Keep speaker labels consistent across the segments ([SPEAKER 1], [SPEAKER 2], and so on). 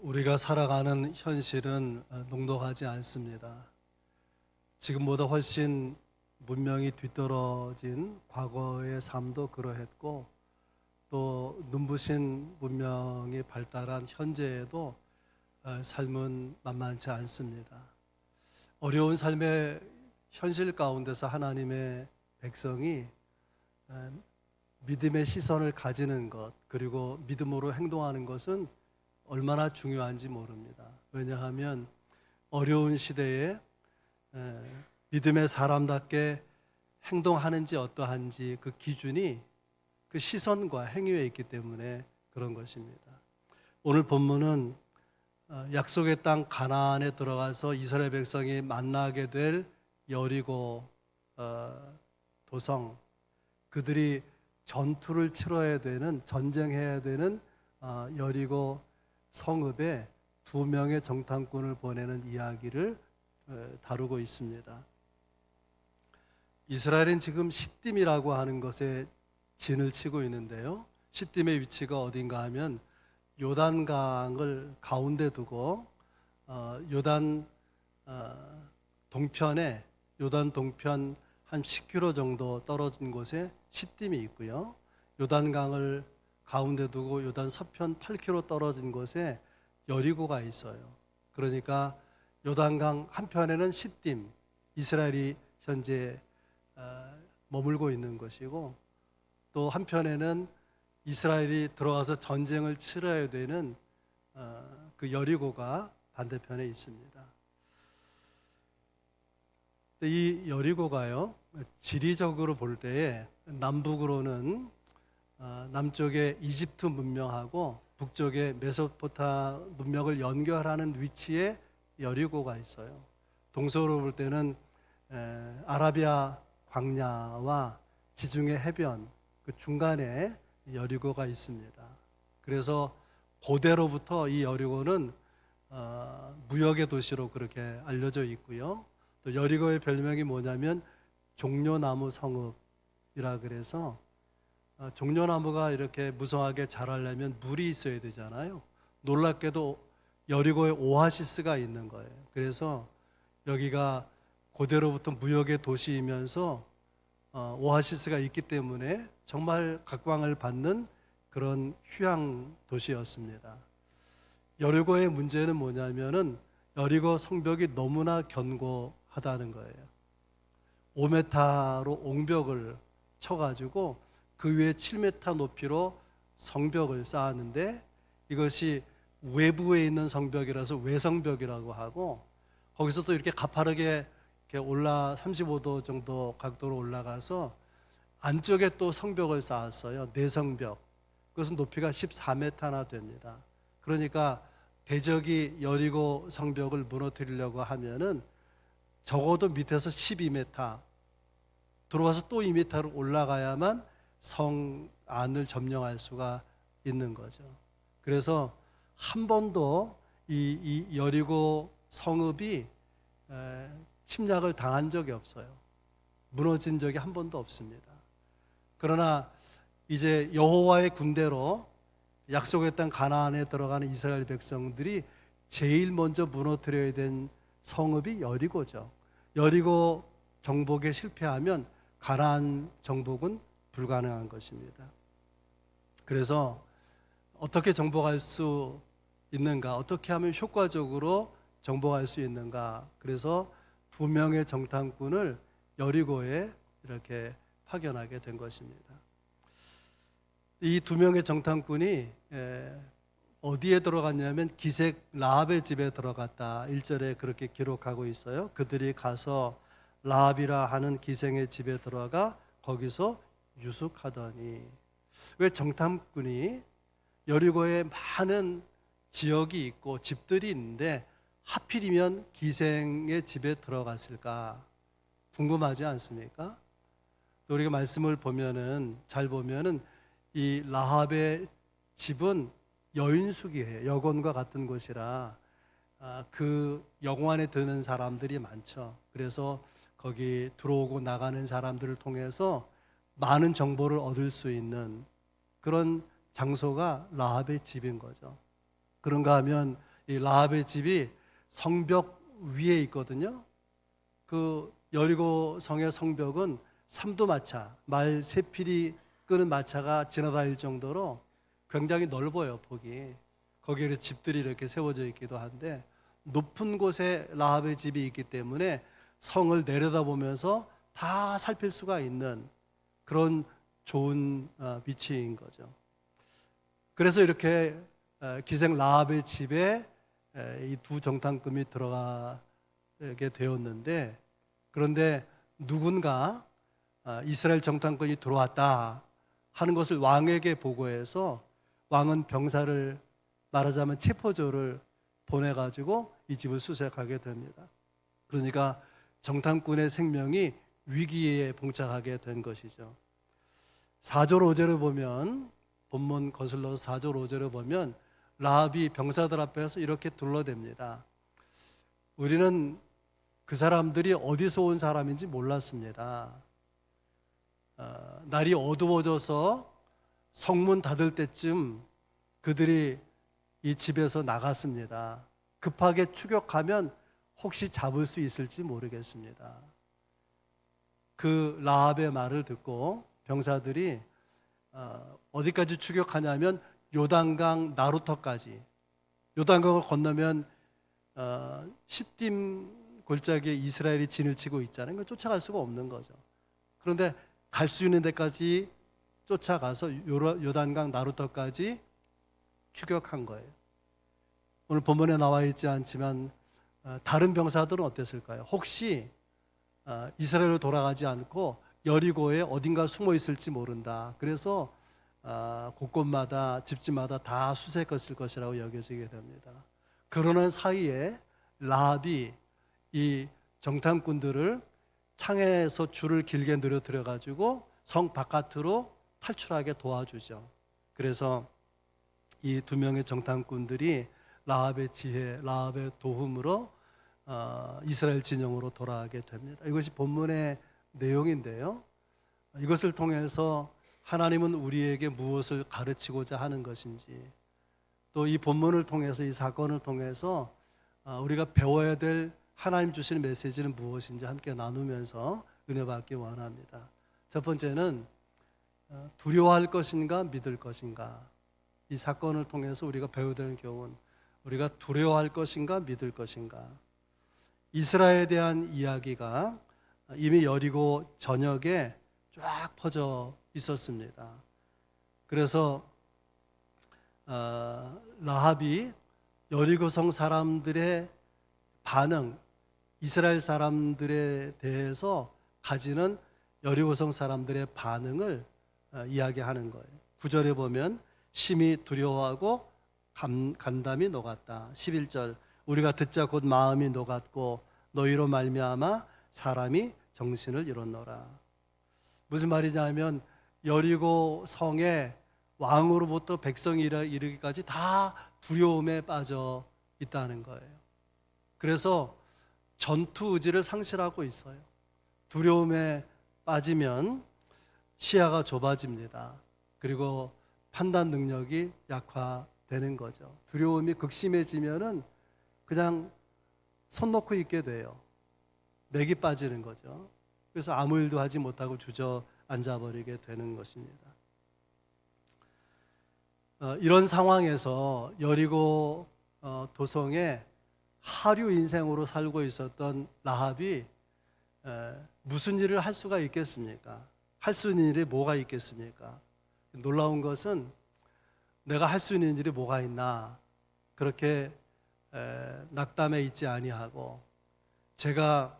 [SPEAKER 1] 우리가 살아가는 현실은 녹록하지 않습니다. 지금보다 훨씬 문명이 뒤떨어진 과거의 삶도 그러했고, 또 눈부신 문명이 발달한 현재에도 삶은 만만치 않습니다. 어려운 삶의 현실 가운데서 하나님의 백성이 믿음의 시선을 가지는 것, 그리고 믿음으로 행동하는 것은 얼마나 중요한지 모릅니다. 왜냐하면 어려운 시대에 믿음의 사람답게 행동하는지 어떠한지 그 기준이 그 시선과 행위에 있기 때문에 그런 것입니다. 오늘 본문은 약속의 땅 가나안에 들어가서 이스라엘 백성이 만나게 될 여리고 도성, 그들이 전투를 치러야 되는, 전쟁해야 되는 여리고 성읍에 2명의 정탐꾼을 보내는 이야기를 다루고 있습니다. 이스라엘은 지금 시딤이라고 하는 것에 진을 치고 있는데요. 시딤의 위치가 어딘가 하면 요단강을 가운데 두고 요단 동편에, 요단 동편 한 10km 정도 떨어진 곳에 시딤이 있고요. 요단강을 가운데 두고 요단 서편 8km 떨어진 곳에 여리고가 있어요. 그러니까 요단강 한편에는 시딤, 이스라엘이 현재 머물고 있는 것이고, 또 한편에는 이스라엘이 들어가서 전쟁을 치러야 되는 그 여리고가 반대편에 있습니다. 이 여리고가요, 지리적으로 볼 때에 남북으로는 남쪽에 이집트 문명하고 북쪽에 메소포타 문명을 연결하는 위치에 여리고가 있어요. 동서로 볼 때는 아라비아 광야와 지중해 해변 그 중간에 여리고가 있습니다. 그래서 고대로부터 이 여리고는 무역의 도시로 그렇게 알려져 있고요. 또 여리고의 별명이 뭐냐면 종려나무 성읍이라 그래서 종려나무가 이렇게 무성하게 자라려면 물이 있어야 되잖아요. 놀랍게도 여리고에 오아시스가 있는 거예요. 그래서 여기가 고대로부터 무역의 도시이면서 오아시스가 있기 때문에 정말 각광을 받는 그런 휴양 도시였습니다. 여리고의 문제는 뭐냐면은 여리고 성벽이 너무나 견고하다는 거예요. 5m로 옹벽을 쳐가지고 그 위에 7m 높이로 성벽을 쌓았는데, 이것이 외부에 있는 성벽이라서 외성벽이라고 하고, 거기서 또 이렇게 가파르게 이렇게 35도 정도 각도로 올라가서 안쪽에 또 성벽을 쌓았어요. 내성벽. 그것은 높이가 14m나 됩니다. 그러니까 대적이 여리고 성벽을 무너뜨리려고 하면은 적어도 밑에서 12m 들어와서 또 2m로 올라가야만 성 안을 점령할 수가 있는 거죠. 그래서 한 번도 이 여리고 성읍이 침략을 당한 적이 없어요. 무너진 적이 한 번도 없습니다. 그러나 이제 여호와의 군대로 약속의 땅 가나안에 들어가는 이스라엘 백성들이 제일 먼저 무너뜨려야 된 성읍이 여리고죠. 여리고 정복에 실패하면 가나안 정복은 불가능한 것입니다. 그래서 어떻게 정복할 수 있는가, 어떻게 하면 효과적으로 정복할 수 있는가, 그래서 2명의 정탐꾼을 여리고에 이렇게 파견하게 된 것입니다. 이 2명의 정탐꾼이 어디에 들어갔냐면 기색 라합의 집에 들어갔다, 1절에 그렇게 기록하고 있어요. 그들이 가서 라합이라 하는 기생의 집에 들어가 거기서 유숙하더니. 왜 정탐꾼이 여리고에 많은 지역이 있고 집들이 있는데 하필이면 기생의 집에 들어갔을까 궁금하지 않습니까? 또 우리가 말씀을 보면은, 잘 보면은 이 라합의 집은 여인숙이에요. 여관과 같은 곳이라 그 여관에 드는 사람들이 많죠. 그래서 거기 들어오고 나가는 사람들을 통해서 많은 정보를 얻을 수 있는 그런 장소가 라합의 집인 거죠. 그런가 하면 이 라합의 집이 성벽 위에 있거든요. 그 여리고 성의 성벽은 삼두마차, 말 세 필이 끄는 마차가 지나다닐 정도로 굉장히 넓어요, 폭이. 거기에 집들이 이렇게 세워져 있기도 한데 높은 곳에 라합의 집이 있기 때문에 성을 내려다보면서 다 살필 수가 있는 그런 좋은 위치인 거죠. 그래서 이렇게 기생 라합의 집에 이 두 정탐꾼이 들어가게 되었는데, 그런데 누군가 이스라엘 정탐꾼이 들어왔다 하는 것을 왕에게 보고해서 왕은 병사를, 말하자면 체포조를 보내가지고 이 집을 수색하게 됩니다. 그러니까 정탐꾼의 생명이 위기에 봉착하게 된 것이죠. 4절 5절을 보면, 본문 거슬러서 4절 5절을 보면 라합이 병사들 앞에서 이렇게 둘러댑니다. 우리는 그 사람들이 어디서 온 사람인지 몰랐습니다. 날이 어두워져서 성문 닫을 때쯤 그들이 이 집에서 나갔습니다. 급하게 추격하면 혹시 잡을 수 있을지 모르겠습니다. 그 라합의 말을 듣고 병사들이 어디까지 추격하냐면 요단강 나루터까지. 요단강을 건너면 시딤 골짜기에 이스라엘이 진을 치고 있잖아요. 그걸 쫓아갈 수가 없는 거죠. 그런데 갈 수 있는 데까지 쫓아가서 요단강 나루터까지 추격한 거예요. 오늘 본문에 나와 있지 않지만 다른 병사들은 어땠을까요? 혹시 이스라엘로 돌아가지 않고 여리고에 어딘가 숨어 있을지 모른다. 그래서 곳곳마다 집집마다 다 수색했을 것이라고 여겨지게 됩니다. 그러는 사이에 라합이 이 정탐꾼들을 창에서 줄을 길게 늘어뜨려 가지고 성 바깥으로 탈출하게 도와주죠. 그래서 이 두 명의 정탐꾼들이 라합의 지혜, 라합의 도움으로 이스라엘 진영으로 돌아가게 됩니다. 이것이 본문의 내용인데요. 이것을 통해서 하나님은 우리에게 무엇을 가르치고자 하는 것인지, 또 이 본문을 통해서, 이 사건을 통해서 우리가 배워야 될 하나님 주시는 메시지는 무엇인지 함께 나누면서 은혜 받기 원합니다. 첫 번째는 두려워할 것인가 믿을 것인가. 이 사건을 통해서 우리가 배워야 되는 교훈, 우리가 두려워할 것인가 믿을 것인가. 이스라엘에 대한 이야기가 이미 여리고 전역에 쫙 퍼져 있었습니다. 그래서 라합이 여리고성 사람들의 반응, 이스라엘 사람들에 대해서 가지는 여리고성 사람들의 반응을 이야기하는 거예요. 9절에 보면 심히 두려워하고 간담이 녹았다. 11절 우리가 듣자 곧 마음이 녹았고 너희로 말미암아 사람이 정신을 잃었노라. 무슨 말이냐면 여리고 성에 왕으로부터 백성이 이르기까지 다 두려움에 빠져 있다는 거예요. 그래서 전투 의지를 상실하고 있어요. 두려움에 빠지면 시야가 좁아집니다. 그리고 판단 능력이 약화되는 거죠. 두려움이 극심해지면은 그냥 손 놓고 있게 돼요. 맥이 빠지는 거죠. 그래서 아무 일도 하지 못하고 주저앉아 버리게 되는 것입니다. 이런 상황에서 여리고 도성에 하류 인생으로 살고 있었던 라합이 무슨 일을 할 수가 있겠습니까? 할 수 있는 일이 뭐가 있겠습니까? 놀라운 것은 내가 할 수 있는 일이 뭐가 있나 그렇게 낙담해 있지 아니하고, 제가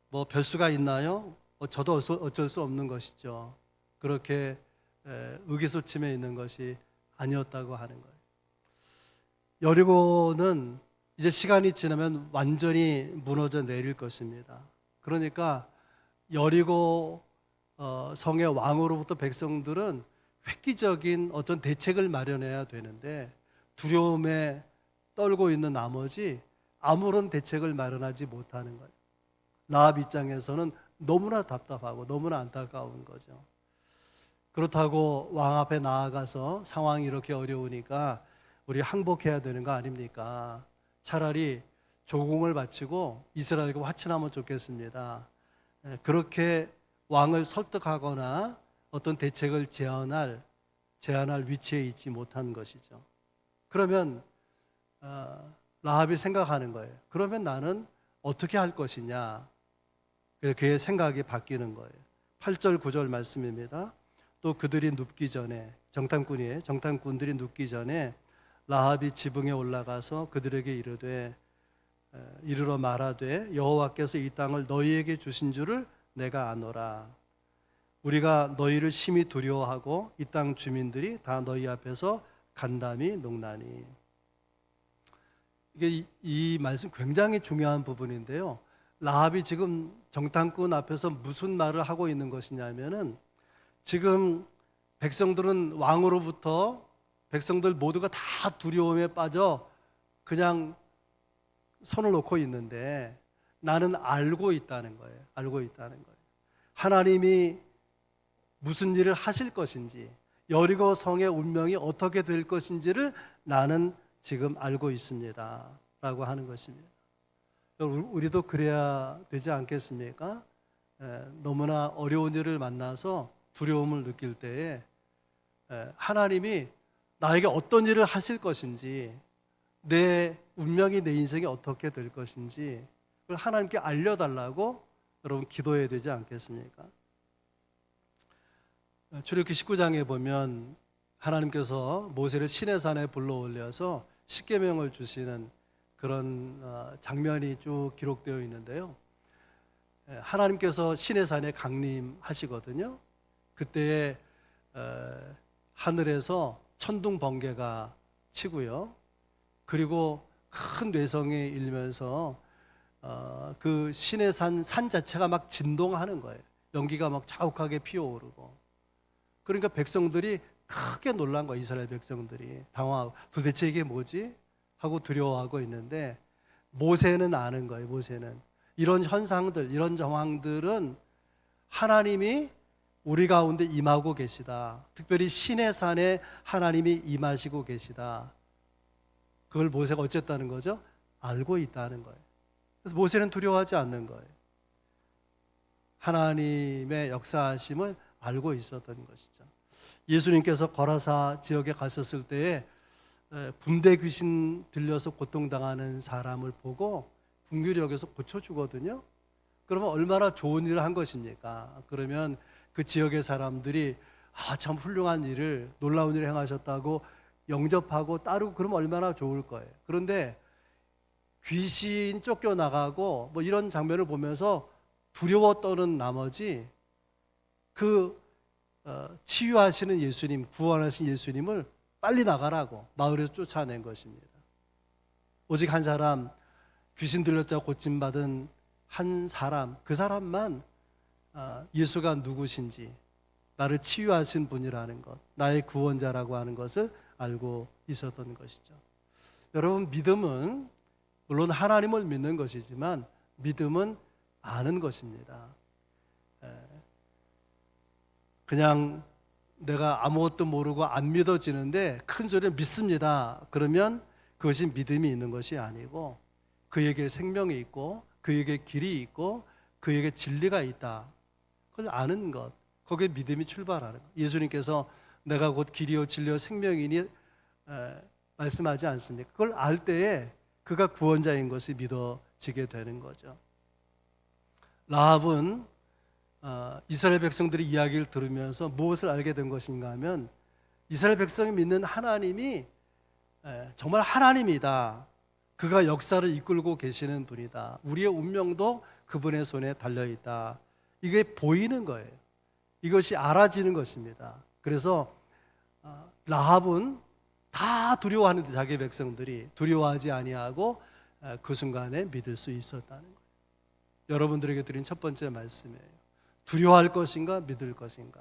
[SPEAKER 1] 뭐 별수가 있나요? 저도 어쩔 수 없는 것이죠. 그렇게 의기소침해 있는 것이 아니었다고 하는 거예요. 여리고는 이제 시간이 지나면 완전히 무너져 내릴 것입니다. 그러니까 여리고 성의 왕으로부터 백성들은 획기적인 어떤 대책을 마련해야 되는데 두려움에 떨고 있는 나머지 아무런 대책을 마련하지 못하는 거예요. 라합 입장에서는 너무나 답답하고 너무나 안타까운 거죠. 그렇다고 왕 앞에 나아가서 상황이 이렇게 어려우니까 우리 항복해야 되는 거 아닙니까? 차라리 조공을 바치고 이스라엘과 화친하면 좋겠습니다. 그렇게 왕을 설득하거나 어떤 대책을 제안할 위치에 있지 못한 것이죠. 그러면 라합이 생각하는 거예요. 그러면 나는 어떻게 할 것이냐? 그의 생각이 바뀌는 거예요. 8절 9절 말씀입니다. 또 그들이 눕기 전에 정탐꾼들이 눕기 전에 라합이 지붕에 올라가서 그들에게 이르러 말하되 여호와께서 이 땅을 너희에게 주신 줄을 내가 아노라. 우리가 너희를 심히 두려워하고 이 땅 주민들이 다 너희 앞에서 간담이 녹나니. 이게 이 말씀 굉장히 중요한 부분인데요. 라합이 지금 정탐꾼 앞에서 무슨 말을 하고 있는 것이냐면은 지금 백성들은 왕으로부터 백성들 모두가 다 두려움에 빠져 그냥 손을 놓고 있는데 나는 알고 있다는 거예요. 알고 있다는 거예요. 하나님이 무슨 일을 하실 것인지, 여리고 성의 운명이 어떻게 될 것인지를 나는 지금 알고 있습니다. 라고 하는 것입니다. 우리도 그래야 되지 않겠습니까? 너무나 어려운 일을 만나서 두려움을 느낄 때에 하나님이 나에게 어떤 일을 하실 것인지, 내 운명이 내 인생이 어떻게 될 것인지 그걸 하나님께 알려달라고 여러분 기도해야 되지 않겠습니까? 출애굽기 19장에 보면 하나님께서 모세를 시내산에 불러올려서 십계명을 주시는 그런 장면이 쭉 기록되어 있는데요. 하나님께서 시내산에 강림하시거든요. 그때에 하늘에서 천둥 번개가 치고요. 그리고 큰 뇌성이 일면서 그 시내산 자체가 막 진동하는 거예요. 연기가 막 자욱하게 피어오르고. 그러니까 백성들이 크게 놀란 거예요. 이스라엘 백성들이 당황하고 도대체 이게 뭐지? 하고 두려워하고 있는데 모세는 아는 거예요. 모세는 이런 현상들, 이런 정황들은 하나님이 우리 가운데 임하고 계시다. 특별히 시내산에 하나님이 임하시고 계시다. 그걸 모세가 어쨌다는 거죠? 알고 있다는 거예요. 그래서 모세는 두려워하지 않는 거예요. 하나님의 역사하심을 알고 있었던 것이죠. 예수님께서 거라사 지역에 가셨을 때에 분대 귀신 들려서 고통당하는 사람을 보고 긍휼히 여겨서 고쳐주거든요. 그러면 얼마나 좋은 일을 한 것입니까? 그러면 그 지역의 사람들이 참 훌륭한 일을, 놀라운 일을 행하셨다고 영접하고 따르고 그러면 얼마나 좋을 거예요. 그런데 귀신이 쫓겨나가고 뭐 이런 장면을 보면서 두려워 떠는 나머지 그 치유하시는 예수님, 구원하신 예수님을 빨리 나가라고 마을에서 쫓아낸 것입니다. 오직 한 사람, 귀신 들렸자 고침받은 한 사람, 그 사람만 예수가 누구신지, 나를 치유하신 분이라는 것, 나의 구원자라고 하는 것을 알고 있었던 것이죠. 여러분, 믿음은 물론 하나님을 믿는 것이지만 믿음은 아는 것입니다. 그냥 내가 아무것도 모르고 안 믿어지는데 큰 소리를 믿습니다. 그러면 그것이 믿음이 있는 것이 아니고 그에게 생명이 있고 그에게 길이 있고 그에게 진리가 있다. 그걸 아는 것, 거기에 믿음이 출발하는 것. 예수님께서 내가 곧 길이요 진리요 생명이니 말씀하지 않습니까? 그걸 알 때에 그가 구원자인 것이 믿어지게 되는 거죠. 라합은 이스라엘 백성들의 이야기를 들으면서 무엇을 알게 된 것인가 하면 이스라엘 백성이 믿는 하나님이 정말 하나님이다. 그가 역사를 이끌고 계시는 분이다. 우리의 운명도 그분의 손에 달려있다. 이게 보이는 거예요. 이것이 알아지는 것입니다. 그래서 라합은 다 두려워하는데 자기 백성들이 두려워하지 아니하고 그 순간에 믿을 수 있었다는 거예요. 여러분들에게 드린 첫 번째 말씀이에요. 두려워할 것인가 믿을 것인가.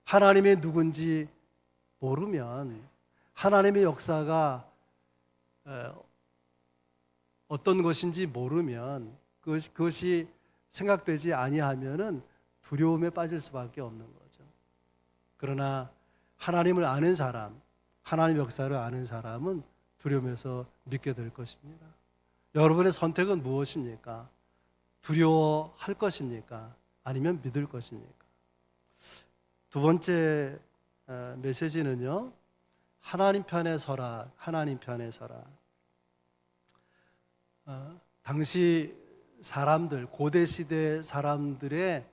[SPEAKER 1] 하나님이 누군지 모르면, 하나님의 역사가 어떤 것인지 모르면, 그것이 생각되지 아니하면은 두려움에 빠질 수밖에 없는 거죠. 그러나 하나님을 아는 사람, 하나님 역사를 아는 사람은 두려움에서 믿게 될 것입니다. 여러분의 선택은 무엇입니까? 두려워할 것입니까? 아니면 믿을 것입니까? 두 번째 메시지는요, 하나님 편에 서라. 하나님 편에 서라. 당시 사람들, 고대 시대 사람들의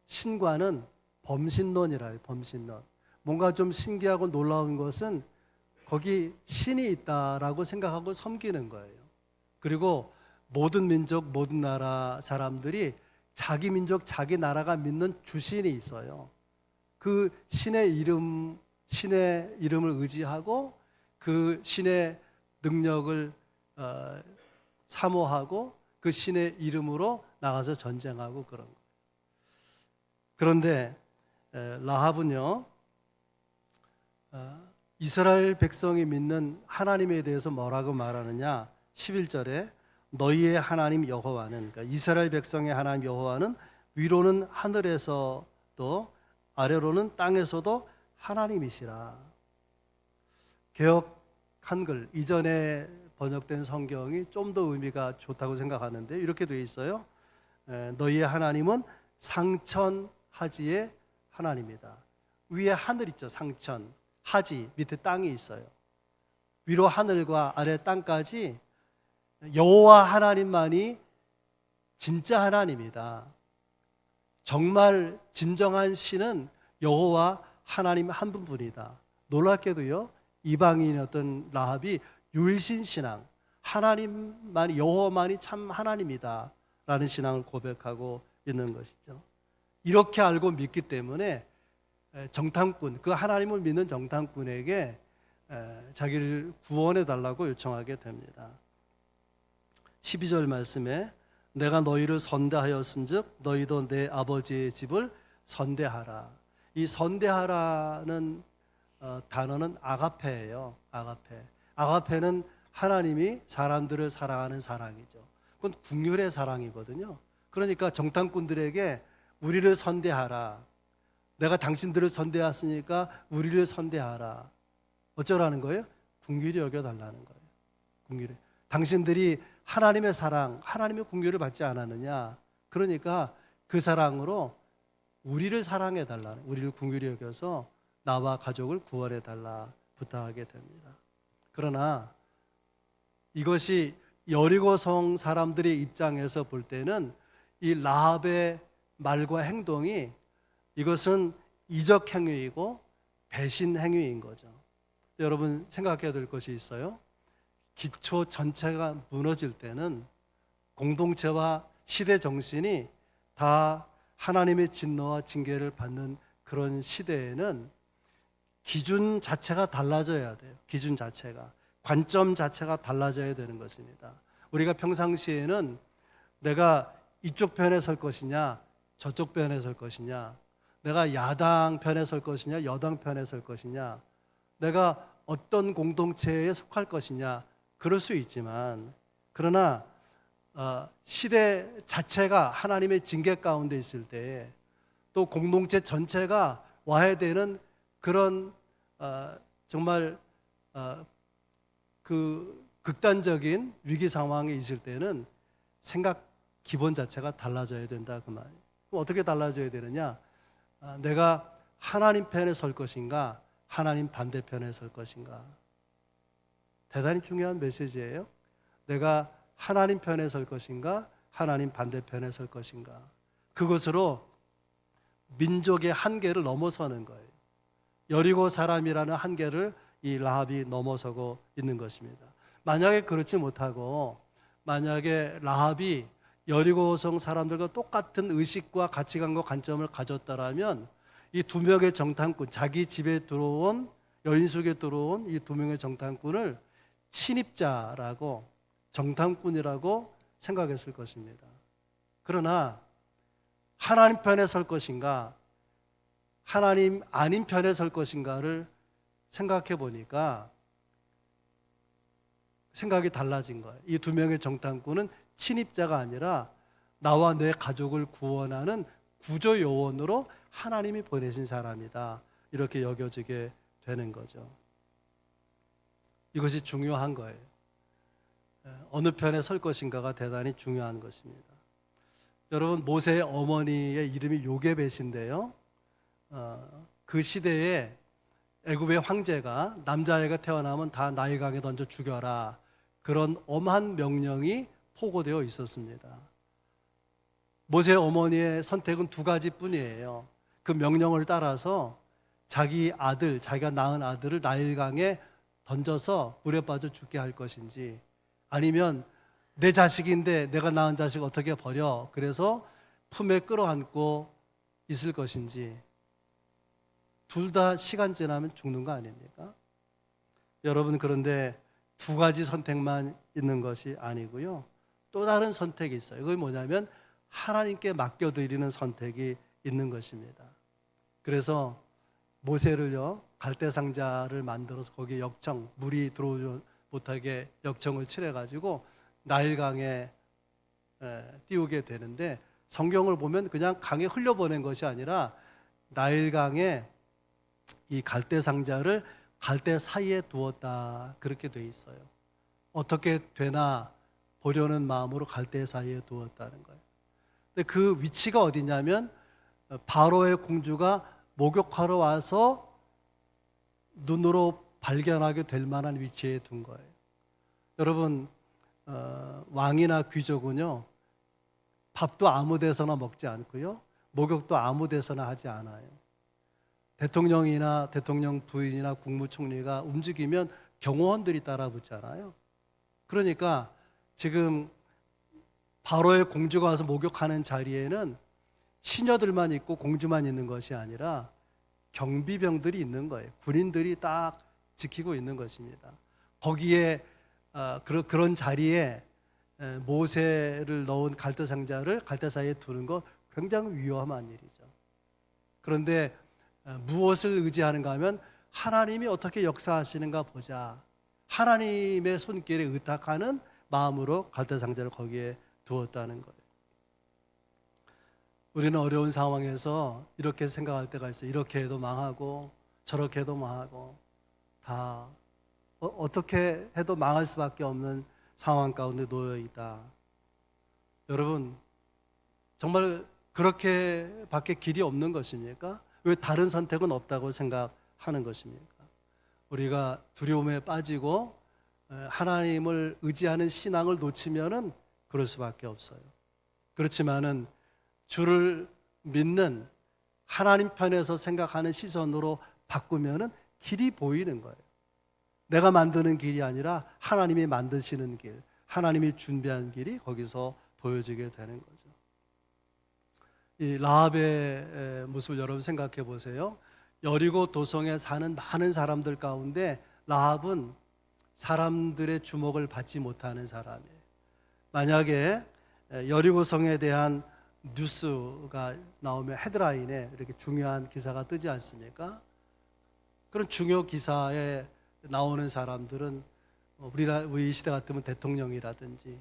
[SPEAKER 1] 신과는 범신론이라요. 범신론. 뭔가 좀 신기하고 놀라운 것은 거기 신이 있다라고 생각하고 섬기는 거예요. 그리고 모든 민족, 모든 나라 사람들이 자기 민족, 자기 나라가 믿는 주신이 있어요. 그 신의 이름을 의지하고 그 신의 능력을 사모하고 그 신의 이름으로 나가서 전쟁하고 그런 거예요. 그런데 라합은요, 이스라엘 백성이 믿는 하나님에 대해서 뭐라고 말하느냐? 11절에 너희의 하나님 여호와는, 그러니까 이스라엘 백성의 하나님 여호와는 위로는 하늘에서도 아래로는 땅에서도 하나님이시라. 개역 한글 이전에 번역된 성경이 좀 더 의미가 좋다고 생각하는데 이렇게 되어 있어요. 너희의 하나님은 상천 하지의 하나님이다. 위에 하늘 있죠. 상천 하지, 밑에 땅이 있어요. 위로 하늘과 아래 땅까지 여호와 하나님만이 진짜 하나님이다. 정말 진정한 신은 여호와 하나님 한 분뿐이다. 놀랍게도요, 이방인이었던 라합이 유일신 신앙, 하나님만이, 여호와만이 참 하나님이다 라는 신앙을 고백하고 있는 것이죠. 이렇게 알고 믿기 때문에 정탐꾼, 그 하나님을 믿는 정탐꾼에게 자기를 구원해 달라고 요청하게 됩니다. 12절 말씀에 내가 너희를 선대하였은즉 너희도 내 아버지의 집을 선대하라. 이 선대하라는 단어는 아가페예요. 아가페. 아가페는 하나님이 사람들을 사랑하는 사랑이죠. 그건 국률의 사랑이거든요. 그러니까 정탐꾼들에게 우리를 선대하라. 내가 당신들을 선대했으니까 우리를 선대하라. 어쩌라는 거예요? 긍휼히 여겨달라는 거예요. 긍휼히. 당신들이 하나님의 사랑, 하나님의 긍휼을 받지 않았느냐? 그러니까 그 사랑으로 우리를 사랑해달라, 우리를 긍휼히 여겨서 나와 가족을 구원해달라 부탁하게 됩니다. 그러나 이것이 여리고성 사람들의 입장에서 볼 때는 이 라합의 말과 행동이, 이것은 이적 행위이고 배신 행위인 거죠. 여러분 생각해야 될 것이 있어요. 기초 전체가 무너질 때는 공동체와 시대 정신이 다 하나님의 진노와 징계를 받는 그런 시대에는 기준 자체가 달라져야 돼요. 기준 자체가, 관점 자체가 달라져야 되는 것입니다. 우리가 평상시에는 내가 이쪽 편에 설 것이냐 저쪽 편에 설 것이냐, 내가 야당 편에 설 것이냐 여당 편에 설 것이냐, 내가 어떤 공동체에 속할 것이냐, 그럴 수 있지만, 그러나 시대 자체가 하나님의 징계 가운데 있을 때 또 공동체 전체가 와야 되는 그런 정말 그 극단적인 위기 상황에 있을 때는 생각 기본 자체가 달라져야 된다 그 말이에요. 그럼 어떻게 달라져야 되느냐? 내가 하나님 편에 설 것인가, 하나님 반대편에 설 것인가. 대단히 중요한 메시지예요. 내가 하나님 편에 설 것인가, 하나님 반대편에 설 것인가. 그것으로 민족의 한계를 넘어서는 거예요. 여리고 사람이라는 한계를 이 라합이 넘어서고 있는 것입니다. 만약에 그렇지 못하고, 만약에 라합이 여리고성 사람들과 똑같은 의식과 가치관과 관점을 가졌다라면 이 두 명의 정탐꾼, 자기 집에 들어온, 여인 속에 들어온 이 두 명의 정탐꾼을 침입자라고, 정탐꾼이라고 생각했을 것입니다. 그러나 하나님 편에 설 것인가, 하나님 아닌 편에 설 것인가를 생각해 보니까 생각이 달라진 거예요. 이 두 명의 정탐꾼은 침입자가 아니라 나와 내 가족을 구원하는 구조 요원으로 하나님이 보내신 사람이다, 이렇게 여겨지게 되는 거죠. 이것이 중요한 거예요. 어느 편에 설 것인가가 대단히 중요한 것입니다. 여러분, 모세의 어머니의 이름이 요게벳인데요. 그 시대에 애굽의 황제가 남자아이가 태어나면 다 나일강에 던져 죽여라, 그런 엄한 명령이 포고되어 있었습니다. 모세의 어머니의 선택은 두 가지뿐이에요. 그 명령을 따라서 자기 아들, 자기가 낳은 아들을 나일강에 던져서 물에 빠져 죽게 할 것인지, 아니면 내 자식인데 내가 낳은 자식 어떻게 버려, 그래서 품에 끌어안고 있을 것인지. 둘 다 시간 지나면 죽는 거 아닙니까? 여러분, 그런데 두 가지 선택만 있는 것이 아니고요, 또 다른 선택이 있어요. 그게 뭐냐면 하나님께 맡겨드리는 선택이 있는 것입니다. 그래서 모세를요, 갈대상자를 만들어서 거기에 역청, 물이 들어오지 못하게 역청을 칠해가지고 나일강에 띄우게 되는데, 성경을 보면 그냥 강에 흘려보낸 것이 아니라 나일강에 이 갈대상자를 갈대 사이에 두었다, 그렇게 돼 있어요. 어떻게 되나 보려는 마음으로 갈대 사이에 두었다는 거예요. 근데 그 위치가 어디냐면 바로의 공주가 목욕하러 와서 눈으로 발견하게 될 만한 위치에 둔 거예요. 여러분, 왕이나 귀족은요, 밥도 아무 데서나 먹지 않고요, 목욕도 아무 데서나 하지 않아요. 대통령이나 대통령 부인이나 국무총리가 움직이면 경호원들이 따라 붙잖아요. 그러니까 지금 바로의 공주가 와서 목욕하는 자리에는 시녀들만 있고 공주만 있는 것이 아니라 경비병들이 있는 거예요. 군인들이 딱 지키고 있는 것입니다. 거기에 그런 자리에 모세를 넣은 갈대상자를 갈대 사이에 두는 것 굉장히 위험한 일이죠. 그런데 무엇을 의지하는가 하면 하나님이 어떻게 역사하시는가 보자, 하나님의 손길에 의탁하는 마음으로 갈대상자를 거기에 두었다는 거예요. 우리는 어려운 상황에서 이렇게 생각할 때가 있어요. 이렇게 해도 망하고 저렇게 해도 망하고, 다 어떻게 해도 망할 수밖에 없는 상황 가운데 놓여 있다. 여러분, 정말 그렇게밖에 길이 없는 것입니까? 왜 다른 선택은 없다고 생각하는 것입니까? 우리가 두려움에 빠지고 하나님을 의지하는 신앙을 놓치면은 그럴 수밖에 없어요. 그렇지만은 주를 믿는 하나님 편에서 생각하는 시선으로 바꾸면은 길이 보이는 거예요. 내가 만드는 길이 아니라 하나님이 만드시는 길, 하나님이 준비한 길이 거기서 보여지게 되는 거죠. 이 라합의 모습을 여러분 생각해 보세요. 여리고 도성에 사는 많은 사람들 가운데 라합은 사람들의 주목을 받지 못하는 사람이에요. 만약에 여리고성에 대한 뉴스가 나오면 헤드라인에 이렇게 중요한 기사가 뜨지 않습니까? 그런 중요 기사에 나오는 사람들은 우리 시대 같으면 대통령이라든지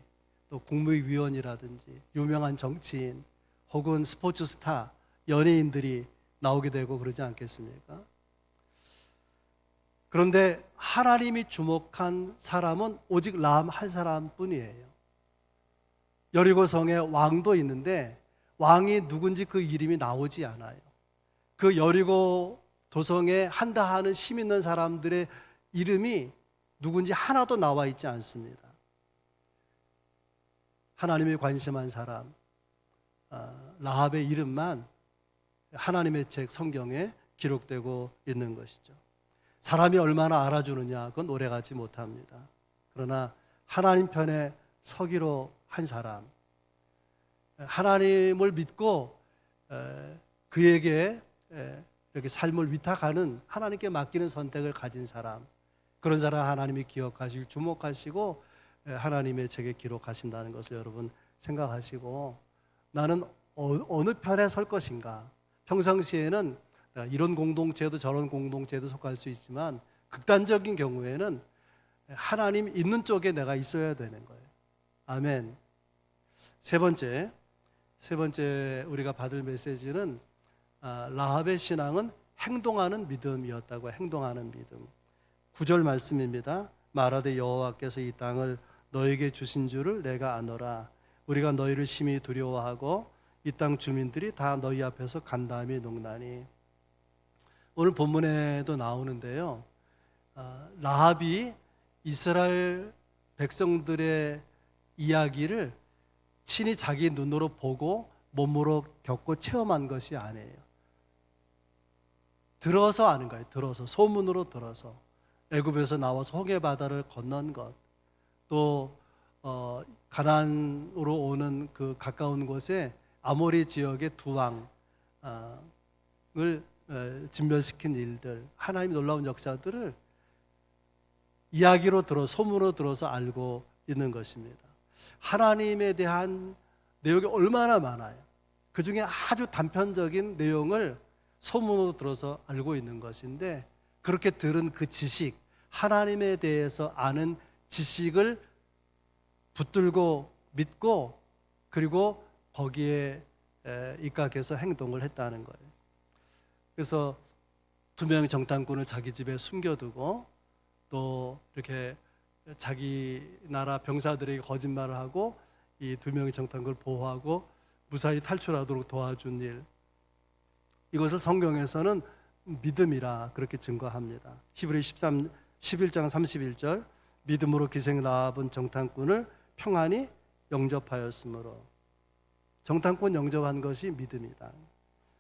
[SPEAKER 1] 또 국무위원이라든지 유명한 정치인 혹은 스포츠 스타, 연예인들이 나오게 되고 그러지 않겠습니까? 그런데 하나님이 주목한 사람은 오직 라합 한 사람뿐이에요. 여리고성에 왕도 있는데 왕이 누군지 그 이름이 나오지 않아요. 그 여리고 도성에 한다 하는 힘 있는 사람들의 이름이 누군지 하나도 나와 있지 않습니다. 하나님이 관심한 사람, 라합의 이름만 하나님의 책 성경에 기록되고 있는 것이죠. 사람이 얼마나 알아주느냐, 그건 오래가지 못합니다. 그러나 하나님 편에 서기로 한 사람, 하나님을 믿고 그에게 이렇게 삶을 위탁하는, 하나님께 맡기는 선택을 가진 사람, 그런 사람 하나님이 기억하시고 주목하시고 하나님의 책에 기록하신다는 것을 여러분 생각하시고, 나는 어느 편에 설 것인가. 평상시에는 이런 공동체도 저런 공동체도 속할 수 있지만 극단적인 경우에는 하나님 있는 쪽에 내가 있어야 되는 거예요. 아멘. 세 번째 우리가 받을 메시지는 라합의 신앙은 행동하는 믿음이었다고. 행동하는 믿음. 9절 말씀입니다. 말하되 여호와께서 이 땅을 너에게 주신 줄을 내가 아노라. 우리가 너희를 심히 두려워하고 이 땅 주민들이 다 너희 앞에서 간담이 녹나니. 오늘 본문에도 나오는데요, 라합이 이스라엘 백성들의 이야기를 친히 자기 눈으로 보고 몸으로 겪고 체험한 것이 아니에요. 들어서 아는 거예요. 들어서, 소문으로 들어서. 애굽에서 나와서 홍해 바다를 건넌 것, 또 가나안으로 오는 그 가까운 곳에 아모리 지역의 두 왕을 진멸시킨 일들, 하나님의 놀라운 역사들을 이야기로 들어, 소문으로 들어서 알고 있는 것입니다. 하나님에 대한 내용이 얼마나 많아요. 그 중에 아주 단편적인 내용을 소문으로 들어서 알고 있는 것인데, 그렇게 들은 그 지식, 하나님에 대해서 아는 지식을 붙들고 믿고, 그리고 거기에 입각해서 행동을 했다는 거예요. 그래서 두 명의 정탐꾼을 자기 집에 숨겨두고, 또 이렇게 자기 나라 병사들에게 거짓말을 하고 이 두 명의 정탐꾼을 보호하고 무사히 탈출하도록 도와준 일, 이것을 성경에서는 믿음이라 그렇게 증거합니다. 히브리 11장 31절, 믿음으로 기생 라합은 정탐꾼을 평안히 영접하였으므로. 정탐꾼 영접한 것이 믿음이다.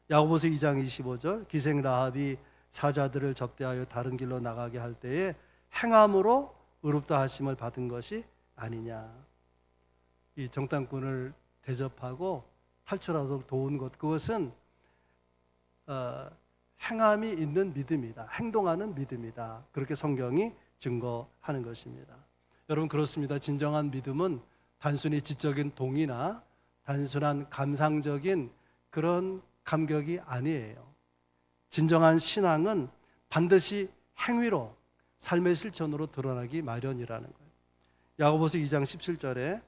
[SPEAKER 1] 야고보서 2장 25절, 기생 라합이 사자들을 접대하여 다른 길로 나가게 할 때에 행함으로 의롭다 하심을 받은 것이 아니냐. 이 정탐꾼을 대접하고 탈출하도록 도운 것, 그것은 행함이 있는 믿음이다. 행동하는 믿음이다. 그렇게 성경이 증거하는 것입니다. 여러분, 그렇습니다. 진정한 믿음은 단순히 지적인 동의나 단순한 감상적인 그런 감격이 아니에요. 진정한 신앙은 반드시 행위로, 삶의 실천으로 드러나기 마련이라는 거예요. 야고보서 2장 17절에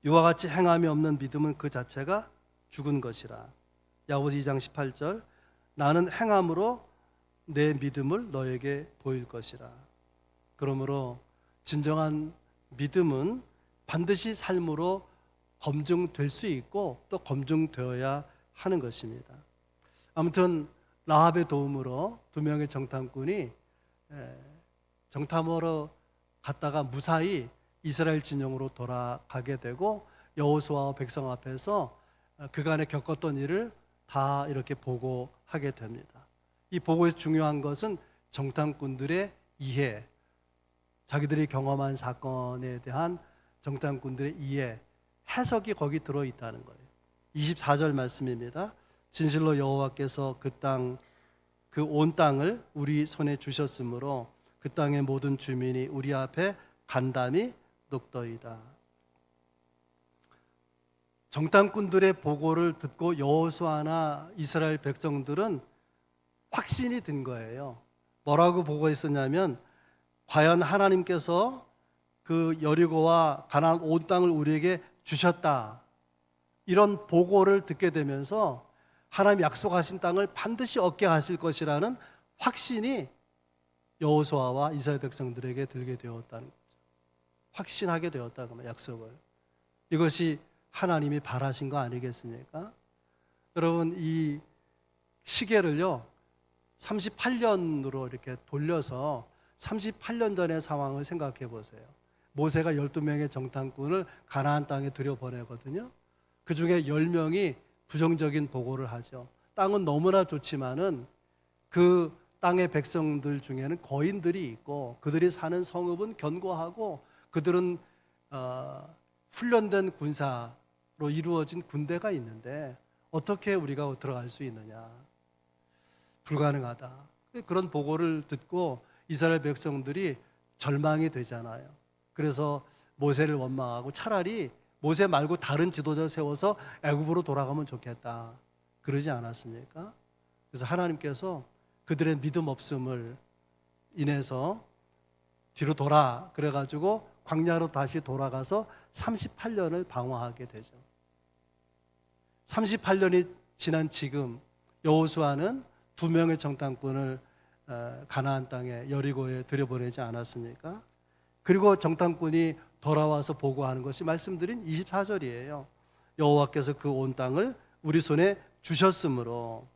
[SPEAKER 1] 이와 같이 행함이 없는 믿음은 그 자체가 죽은 것이라. 야고보서 2장 18절, 나는 행함으로 내 믿음을 너에게 보일 것이라. 그러므로 진정한 믿음은 반드시 삶으로 검증될 수 있고 또 검증되어야 하는 것입니다. 아무튼 라합의 도움으로 두 명의 정탐꾼이 정탐하러 갔다가 무사히 이스라엘 진영으로 돌아가게 되고, 여호수아와 백성 앞에서 그간에 겪었던 일을 다 이렇게 보고하게 됩니다. 이 보고에서 중요한 것은 정탐꾼들의 이해, 자기들이 경험한 사건에 대한 정탐꾼들의 이해, 해석이 거기 들어있다는 거예요. 24절 말씀입니다. 진실로 여호와께서 그 온 땅을 우리 손에 주셨으므로 그 땅의 모든 주민이 우리 앞에 간담이 녹더이다. 정탐꾼들의 보고를 듣고 여호수아나 이스라엘 백성들은 확신이 든 거예요. 뭐라고 보고했었냐면, 과연 하나님께서 그 여리고와 가나안 온 땅을 우리에게 주셨다, 이런 보고를 듣게 되면서 하나님 약속하신 땅을 반드시 얻게 하실 것이라는 확신이 여호수아와 이스라엘 백성들에게 들게 되었다는 거죠. 확신하게 되었다고, 약속을. 이것이 하나님이 바라신 거 아니겠습니까? 여러분, 이 시계를요 38년으로 이렇게 돌려서 38년 전의 상황을 생각해 보세요. 모세가 12명의 정탐꾼을 가나안 땅에 들여보내거든요. 그 중에 10명이 부정적인 보고를 하죠. 땅은 너무나 좋지만은 그 땅의 백성들 중에는 거인들이 있고, 그들이 사는 성읍은 견고하고, 그들은 훈련된 군사로 이루어진 군대가 있는데 어떻게 우리가 들어갈 수 있느냐, 불가능하다. 그런 보고를 듣고 이스라엘 백성들이 절망이 되잖아요. 그래서 모세를 원망하고 차라리 모세 말고 다른 지도자 세워서 애굽으로 돌아가면 좋겠다, 그러지 않았습니까? 그래서 하나님께서 그들의 믿음 없음을 인해서 뒤로 돌아 그래가지고 광야로 다시 돌아가서 38년을 방황하게 되죠. 38년이 지난 지금 여호수아는 두 명의 정탐꾼을 가나안 땅에 여리고에 들여보내지 않았습니까? 그리고 정탐꾼이 돌아와서 보고하는 것이 말씀드린 24절이에요. 여호와께서 그 온 땅을 우리 손에 주셨으므로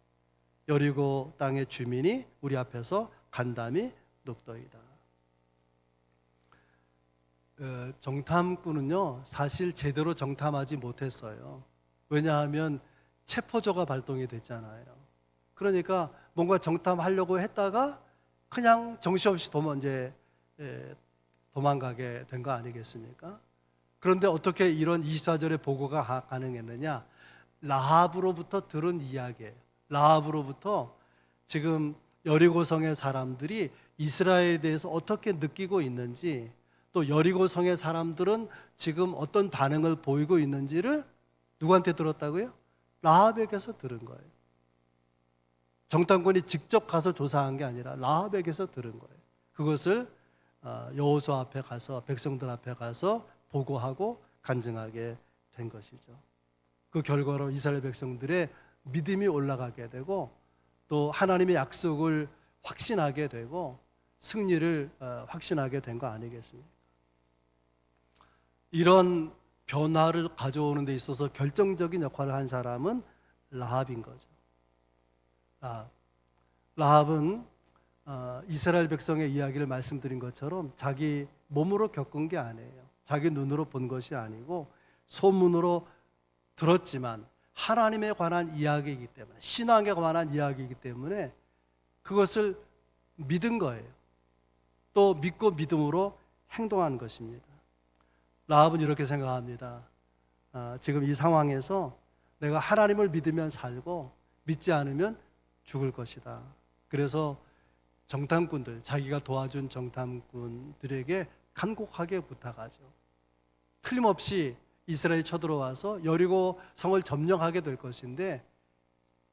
[SPEAKER 1] 여리고 땅의 주민이 우리 앞에서 간담이 높더이다. 정탐꾼은요, 사실 제대로 정탐하지 못했어요. 왜냐하면 체포조가 발동이 됐잖아요. 그러니까 뭔가 정탐하려고 했다가 그냥 정신없이 도망가게 된 거 아니겠습니까? 그런데 어떻게 이런 24절의 보고가 가능했느냐? 라합으로부터 들은 이야기예요. 라합으로부터 지금 여리고성의 사람들이 이스라엘에 대해서 어떻게 느끼고 있는지, 또 여리고성의 사람들은 지금 어떤 반응을 보이고 있는지를 누구한테 들었다고요? 라합에게서 들은 거예요. 정탐꾼이 직접 가서 조사한 게 아니라 라합에게서 들은 거예요. 그것을 여호수아 앞에 가서, 백성들 앞에 가서 보고하고 간증하게 된 것이죠. 그 결과로 이스라엘 백성들의 믿음이 올라가게 되고, 또 하나님의 약속을 확신하게 되고 승리를 확신하게 된 거 아니겠습니까? 이런 변화를 가져오는 데 있어서 결정적인 역할을 한 사람은 라합인 거죠. 라합은 이스라엘 백성의 이야기를 말씀드린 것처럼 자기 몸으로 겪은 게 아니에요. 자기 눈으로 본 것이 아니고 소문으로 들었지만 하나님에 관한 이야기이기 때문에, 신앙에 관한 이야기이기 때문에 그것을 믿은 거예요. 또 믿고 믿음으로 행동한 것입니다. 라합은 이렇게 생각합니다. 지금 이 상황에서 내가 하나님을 믿으면 살고 믿지 않으면 죽을 것이다. 그래서 정탐꾼들, 자기가 도와준 정탐꾼들에게 간곡하게 부탁하죠. 틀림없이 이스라엘이 쳐들어와서 여리고 성을 점령하게 될 것인데,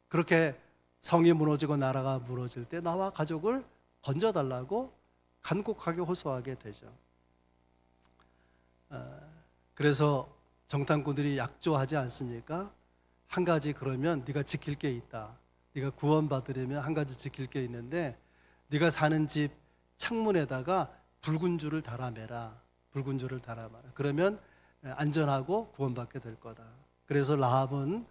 [SPEAKER 1] 그렇게 성이 무너지고 나라가 무너질 때 나와 가족을 건져달라고 간곡하게 호소하게 되죠. 그래서 정탐꾼들이 약조하지 않습니까? 한 가지, 그러면 네가 지킬 게 있다. 네가 구원받으려면 한 가지 지킬 게 있는데, 네가 사는 집 창문에다가 붉은 줄을 달아매라. 붉은 줄을 달아매라. 그러면 안전하고 구원받게 될 거다. 그래서 라합은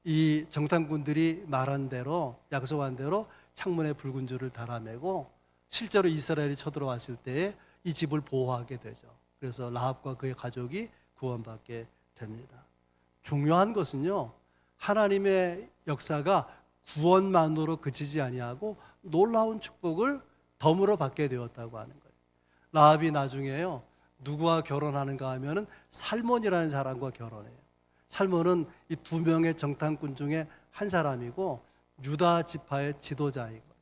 [SPEAKER 1] 이 정탐꾼들이 말한 대로, 약속한 대로 창문에 붉은 줄을 달아매고 실제로 이스라엘이 쳐들어왔을 때에 이 집을 보호하게 되죠. 그래서 라합과 그의 가족이 구원받게 됩니다. 중요한 것은요, 하나님의 역사가 구원만으로 그치지 아니하고 놀라운 축복을 덤으로 받게 되었다고 하는 거예요. 라합이 나중에요, 누구와 결혼하는가 하면은 살몬이라는 사람과 결혼해요. 살몬은 이 두 명의 정탐꾼 중에 한 사람이고 유다 지파의 지도자인 거예요.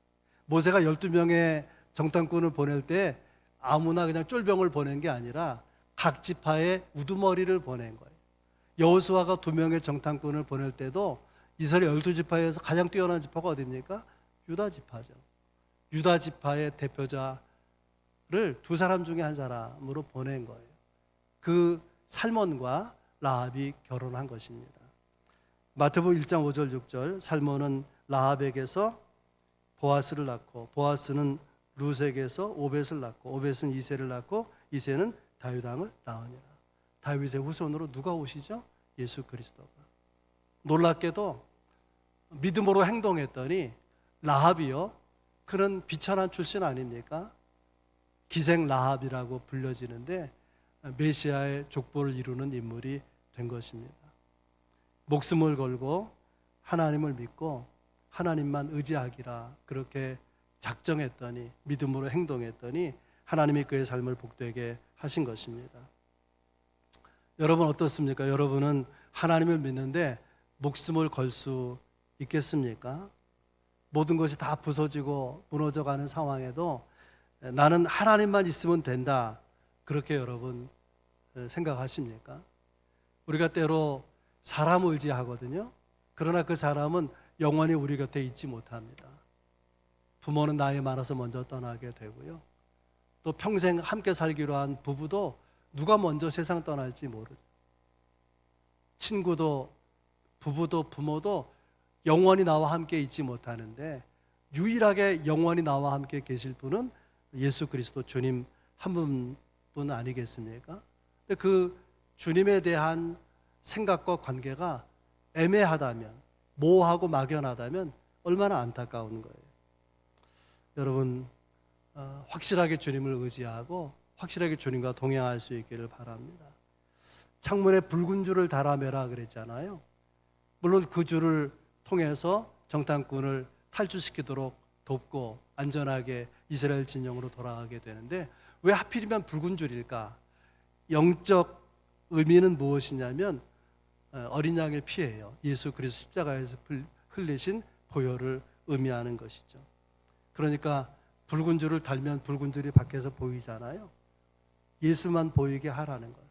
[SPEAKER 1] 모세가 12명의 정탐꾼을 보낼 때 아무나 그냥 쫄병을 보낸 게 아니라 각 지파의 우두머리를 보낸 거예요. 여호수아가 2명의 정탐꾼을 보낼 때도 이스라엘 12지파에서 가장 뛰어난 지파가 어디입니까? 유다 지파죠. 유다 지파의 대표자를 두 사람 중에 한 사람으로 보낸 거예요. 그 살몬과 라합이 결혼한 것입니다. 마태복음 1장 5절 6절, 살몬은 라합에게서 보아스를 낳고, 보아스는 루색에서 오벳을 낳고, 오벳은 이새를 낳고, 이새는 다윗 왕을 낳으니라. 다윗의 후손으로 누가 오시죠? 예수 그리스도가. 놀랍게도 믿음으로 행동했더니 라합이요, 그는 비천한 출신 아닙니까? 기생 라합이라고 불려지는데 메시아의 족보를 이루는 인물이 된 것입니다. 목숨을 걸고 하나님을 믿고 하나님만 의지하기라 그렇게 작정했더니, 믿음으로 행동했더니 하나님이 그의 삶을 복되게 하신 것입니다. 여러분 어떻습니까? 여러분은 하나님을 믿는데 목숨을 걸 수 있겠습니까? 모든 것이 다 부서지고 무너져가는 상황에도 나는 하나님만 있으면 된다, 그렇게 여러분 생각하십니까? 우리가 때로 사람을 의지하거든요. 그러나 그 사람은 영원히 우리 곁에 있지 못합니다. 부모는 나이 많아서 먼저 떠나게 되고요. 또 평생 함께 살기로 한 부부도 누가 먼저 세상 떠날지 모르죠. 친구도, 부부도, 부모도 영원히 나와 함께 있지 못하는데 유일하게 영원히 나와 함께 계실 분은 예수 그리스도 주님 한 분뿐 아니겠습니까? 근데 그 주님에 대한 생각과 관계가 애매하다면, 모호하고 막연하다면 얼마나 안타까운 거예요. 여러분, 확실하게 주님을 의지하고 확실하게 주님과 동행할 수 있기를 바랍니다. 창문에 붉은 줄을 달아매라 그랬잖아요. 물론 그 줄을 통해서 정탐꾼을 탈주시키도록 돕고 안전하게 이스라엘 진영으로 돌아가게 되는데 왜 하필이면 붉은 줄일까? 영적 의미는 무엇이냐면 어린 양의 피예요. 예수 그리스도 십자가에서 흘리신 보혈을 의미하는 것이죠. 그러니까 붉은 줄을 달면 붉은 줄이 밖에서 보이잖아요. 예수만 보이게 하라는 거예요.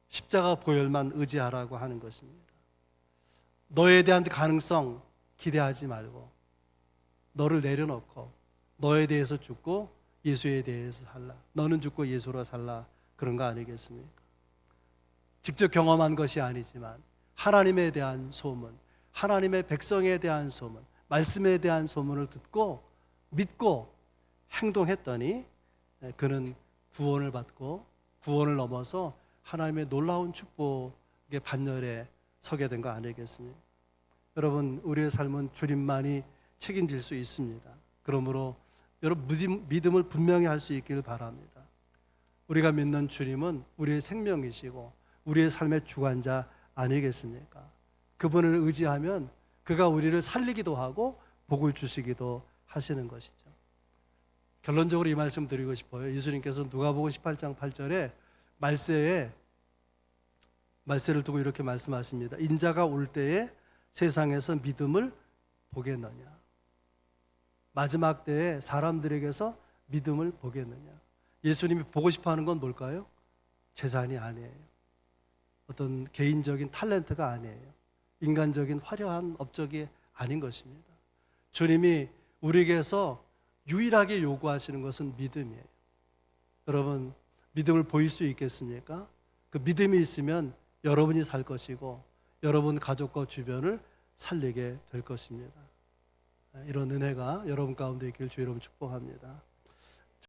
[SPEAKER 1] 십자가 보혈만 의지하라고 하는 것입니다. 너에 대한 가능성 기대하지 말고 너를 내려놓고 너에 대해서 죽고 예수에 대해서 살라. 너는 죽고 예수로 살라. 그런 거 아니겠습니까? 직접 경험한 것이 아니지만 하나님에 대한 소문, 하나님의 백성에 대한 소문, 말씀에 대한 소문을 듣고 믿고 행동했더니 그는 구원을 받고 구원을 넘어서 하나님의 놀라운 축복의 반열에 서게 된 거 아니겠습니까? 여러분, 우리의 삶은 주님만이 책임질 수 있습니다. 그러므로 여러분 믿음을 분명히 할 수 있기를 바랍니다. 우리가 믿는 주님은 우리의 생명이시고 우리의 삶의 주관자 아니겠습니까? 그분을 의지하면 그가 우리를 살리기도 하고 복을 주시기도 하시는 것이죠. 결론적으로 이 말씀 드리고 싶어요. 예수님께서 누가복음 18장 8절에 말세를 두고 이렇게 말씀하십니다. 인자가 올 때에 세상에서 믿음을 보겠느냐. 마지막 때에 사람들에게서 믿음을 보겠느냐. 예수님이 보고 싶어하는 건 뭘까요? 재산이 아니에요. 어떤 개인적인 탤런트가 아니에요. 인간적인 화려한 업적이 아닌 것입니다. 주님이 우리에게서 유일하게 요구하시는 것은 믿음이에요. 여러분, 믿음을 보일 수 있겠습니까? 그 믿음이 있으면 여러분이 살 것이고 여러분 가족과 주변을 살리게 될 것입니다. 이런 은혜가 여러분 가운데 있기를 주의 이름으로 축복합니다.